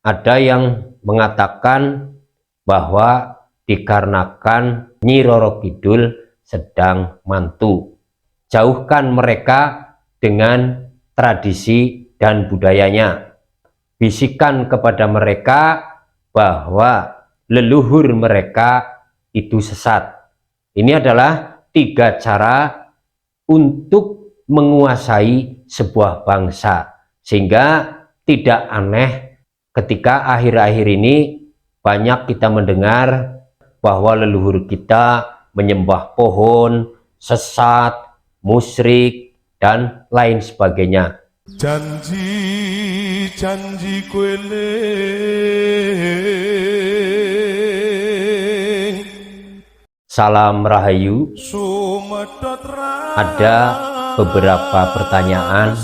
Ada yang mengatakan bahwa dikarenakan Nyi Roro Kidul sedang mantu. Jauhkan mereka dengan tradisi dan budayanya. Bisikan kepada mereka bahwa leluhur mereka itu sesat. Ini adalah 3 cara untuk menguasai sebuah bangsa, sehingga tidak aneh ketika akhir-akhir ini banyak kita mendengar bahwa leluhur kita menyembah pohon, sesat, musyrik, dan lain sebagainya. Janji kuele Salam Rahayu. Ada beberapa pertanyaan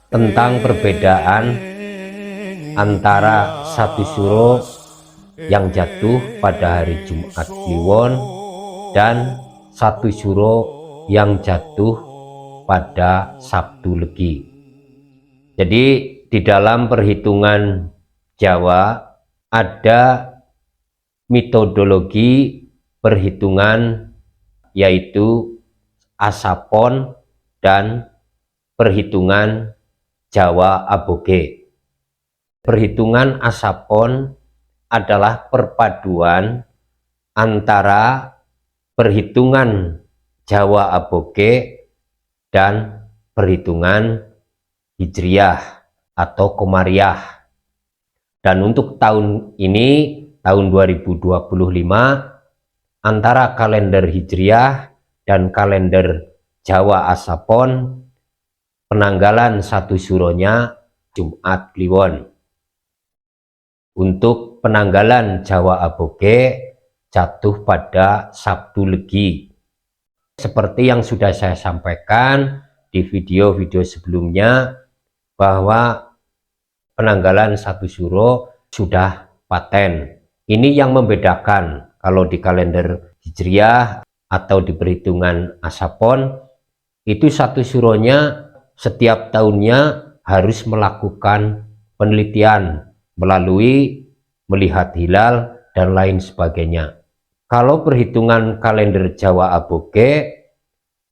tentang perbedaan antara satu suro yang jatuh pada hari Jumat Kliwon dan satu suro yang jatuh pada Sabtu Legi. Jadi di dalam perhitungan Jawa ada metodologi perhitungan yaitu Asapon dan perhitungan Jawa Aboge. Perhitungan Asapon adalah perpaduan antara perhitungan Jawa Aboge dan perhitungan Hijriyah atau Komariah. Dan untuk tahun ini, tahun 2025, antara kalender Hijriyah dan kalender Jawa Asapon, penanggalan satu suronya Jumat Kliwon. Untuk penanggalan Jawa Aboge jatuh pada Sabtu Legi. Seperti yang sudah saya sampaikan di video-video sebelumnya, bahwa penanggalan satu suro sudah paten. Ini yang membedakan kalau di kalender Hijriyah atau di perhitungan Asapon, itu satu suronya setiap tahunnya harus melakukan penelitian melalui melihat hilal dan lain sebagainya. Kalau perhitungan kalender Jawa Aboge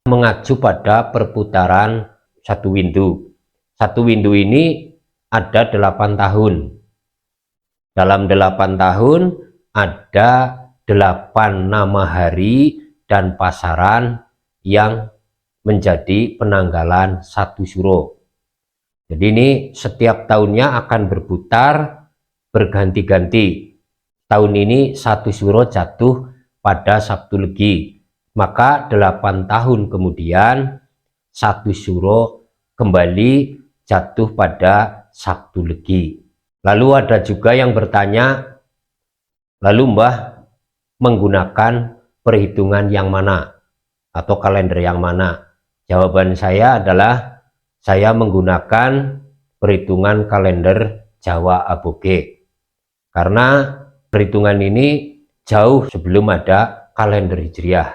mengacu pada perputaran satu windu. Satu windu ini ada 8 tahun. Dalam 8 tahun ada 8 nama hari dan pasaran yang menjadi penanggalan satu suro. Jadi ini setiap tahunnya akan berputar berganti-ganti. Tahun ini satu suro jatuh pada Sabtu Legi, maka 8 tahun kemudian satu suro kembali jatuh pada Sabtu Legi. Lalu ada juga yang bertanya, lalu Mbah menggunakan perhitungan yang mana atau kalender yang mana? Jawaban saya adalah saya menggunakan perhitungan kalender Jawa Aboge, karena perhitungan ini jauh sebelum ada kalender Hijriyah.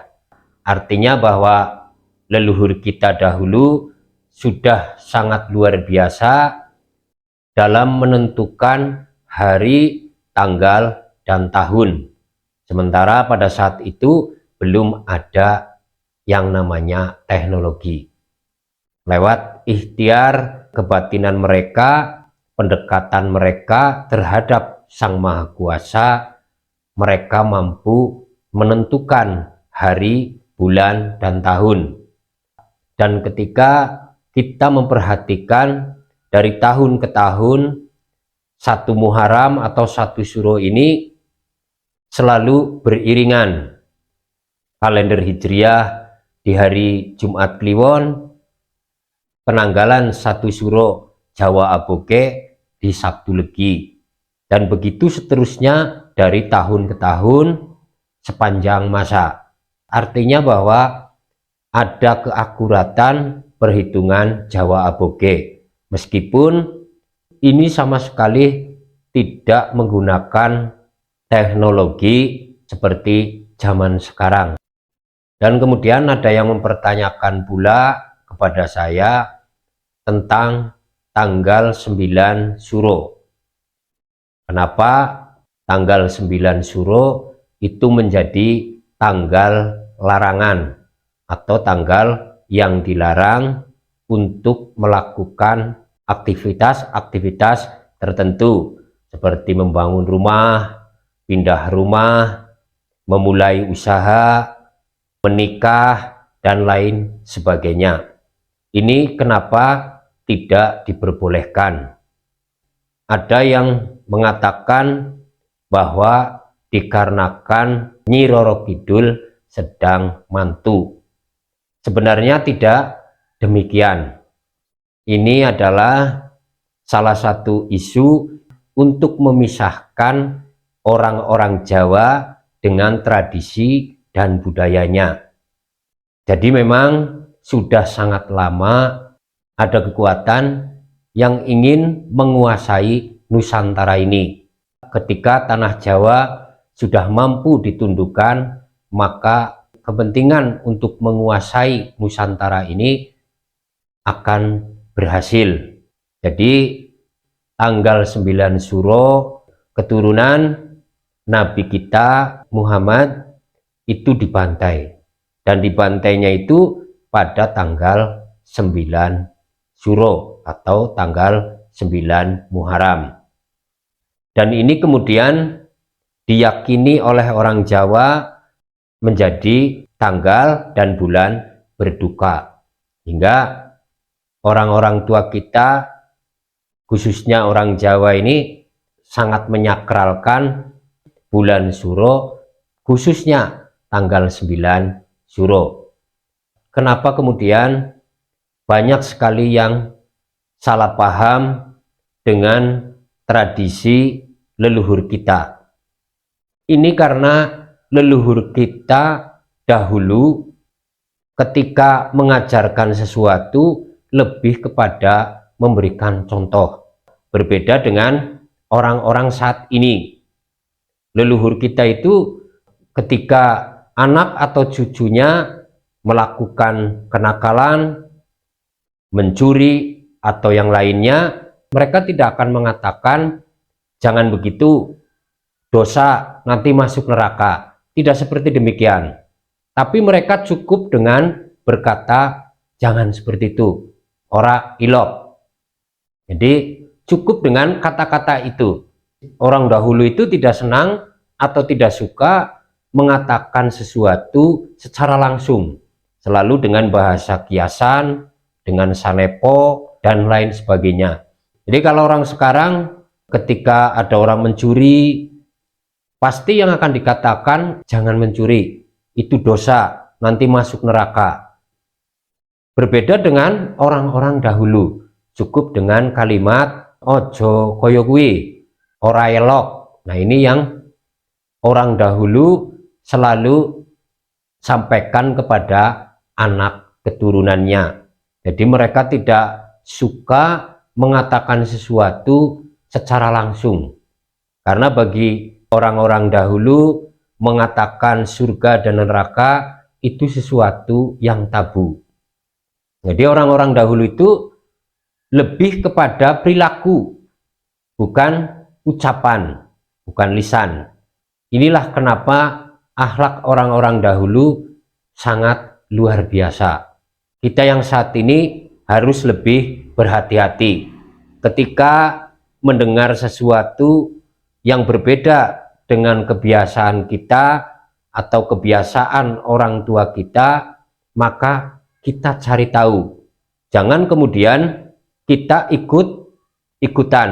Artinya bahwa leluhur kita dahulu sudah sangat luar biasa dalam menentukan hari, tanggal, dan tahun. Sementara pada saat itu belum ada yang namanya teknologi. Lewat ikhtiar kebatinan mereka, pendekatan mereka terhadap Sang Maha Kuasa, mereka mampu menentukan hari, bulan, dan tahun. Dan ketika kita memperhatikan dari tahun ke tahun, satu Muharram atau satu Suro ini selalu beriringan. Kalender Hijriyah di hari Jumat Kliwon, penanggalan satu Suro Jawa Aboge di Sabtu Legi, dan begitu seterusnya dari tahun ke tahun sepanjang masa. Artinya bahwa ada keakuratan perhitungan Jawa Aboge, meskipun ini sama sekali tidak menggunakan teknologi seperti zaman sekarang. Dan kemudian ada yang mempertanyakan pula kepada saya tentang tanggal 9 Suro. Kenapa tanggal 9 Suro itu menjadi tanggal larangan atau tanggal yang dilarang untuk melakukan aktivitas-aktivitas tertentu seperti membangun rumah, pindah rumah, memulai usaha, menikah, dan lain sebagainya. Ini kenapa tidak diperbolehkan. Ada yang mengatakan bahwa dikarenakan Nyi Roro Kidul sedang mantu. Sebenarnya tidak demikian. Ini adalah salah satu isu untuk memisahkan orang-orang Jawa dengan tradisi dan budayanya. Jadi memang sudah sangat lama ada kekuatan yang ingin menguasai Nusantara ini. Ketika tanah Jawa sudah mampu ditundukkan, maka kepentingan untuk menguasai Nusantara ini akan berhasil. Jadi tanggal 9 Suro keturunan Nabi kita Muhammad itu dibantai, dan dibantainya itu pada tanggal 9 Suro atau tanggal 9 Muharram. Dan ini kemudian diyakini oleh orang Jawa menjadi tanggal dan bulan berduka, hingga orang-orang tua kita, khususnya orang Jawa ini, sangat menyakralkan bulan Suro, khususnya tanggal 9 Suro. Kenapa kemudian banyak sekali yang salah paham dengan tradisi leluhur kita? Ini karena leluhur kita dahulu ketika mengajarkan sesuatu lebih kepada memberikan contoh. Berbeda dengan orang-orang saat ini. Leluhur kita itu ketika anak atau cucunya melakukan kenakalan, mencuri, atau yang lainnya, mereka tidak akan mengatakan, jangan begitu, dosa, nanti masuk neraka. Tidak seperti demikian. Tapi mereka cukup dengan berkata, jangan seperti itu, ora ilok. Jadi cukup dengan kata-kata itu. Orang dahulu itu tidak senang atau tidak suka mengatakan sesuatu secara langsung, selalu dengan bahasa kiasan, dengan sanepo, dan lain sebagainya. Jadi kalau orang sekarang ketika ada orang mencuri, pasti yang akan dikatakan, jangan mencuri, itu dosa, nanti masuk neraka. Berbeda dengan orang-orang dahulu, cukup dengan kalimat ojo koyo kuwi, ora elok. Nah, ini yang orang dahulu selalu sampaikan kepada anak keturunannya. Jadi mereka tidak suka mengatakan sesuatu secara langsung. Karena bagi orang-orang dahulu mengatakan surga dan neraka itu sesuatu yang tabu. Jadi orang-orang dahulu itu lebih kepada perilaku, bukan ucapan, bukan lisan. Inilah kenapa akhlak orang-orang dahulu sangat luar biasa. Kita yang saat ini harus lebih berhati-hati ketika mendengar sesuatu yang berbeda dengan kebiasaan kita atau kebiasaan orang tua kita, maka kita cari tahu. Jangan kemudian kita ikut-ikutan,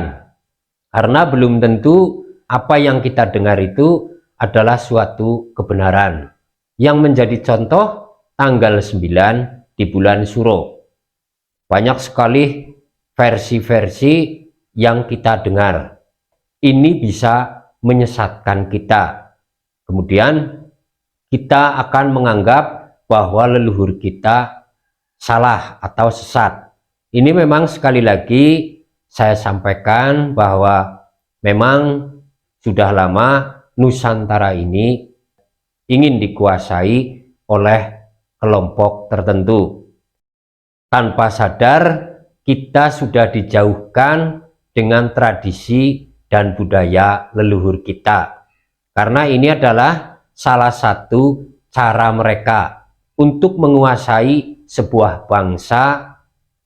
karena belum tentu apa yang kita dengar itu adalah suatu kebenaran. Yang menjadi contoh tanggal 9 di bulan Suro. Banyak sekali versi-versi yang kita dengar. Ini bisa menyesatkan kita. Kemudian kita akan menganggap bahwa leluhur kita salah atau sesat. Ini memang sekali lagi saya sampaikan bahwa memang sudah lama Nusantara ini ingin dikuasai oleh kelompok tertentu. Tanpa sadar kita sudah dijauhkan dengan tradisi dan budaya leluhur kita. Karena ini adalah salah satu cara mereka untuk menguasai sebuah bangsa.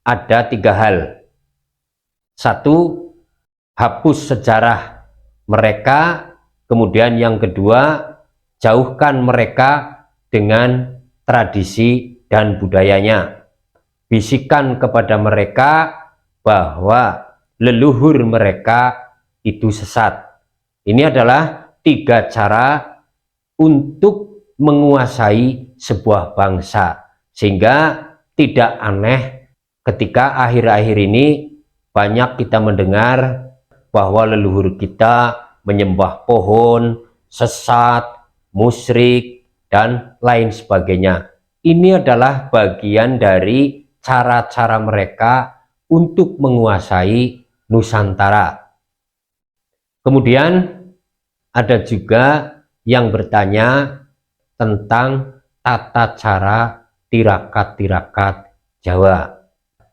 Ada 3 hal. 1, hapus sejarah mereka. Kemudian yang kedua, jauhkan mereka dengan tradisi dan budayanya. Bisikan kepada mereka bahwa leluhur mereka itu sesat. Ini adalah 3 cara untuk menguasai sebuah bangsa. Sehingga tidak aneh ketika akhir-akhir ini banyak kita mendengar bahwa leluhur kita menyembah pohon, sesat, musyrik, dan lain sebagainya. Ini adalah bagian dari cara-cara mereka untuk menguasai Nusantara. Kemudian ada juga yang bertanya tentang tata cara tirakat-tirakat Jawa,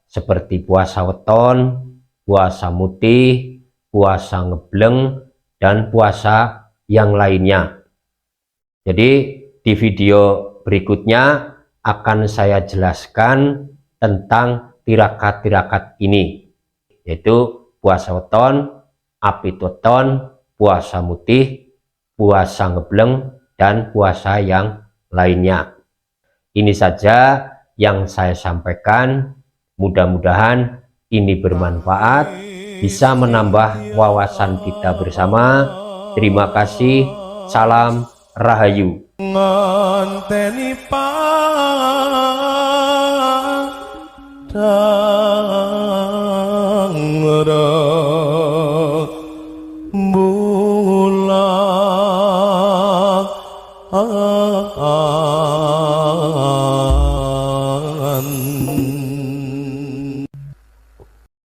seperti puasa weton, puasa mutih, puasa ngebleng, dan puasa yang lainnya. Jadi di video berikutnya akan saya jelaskan tentang tirakat-tirakat ini, yaitu puasa weton, apit weton, puasa mutih, puasa ngebleng, dan puasa yang lainnya. Ini saja yang saya sampaikan. Mudah-mudahan ini bermanfaat, bisa menambah wawasan kita bersama. Terima kasih. Salam Rahayu. nganteni padang rembulan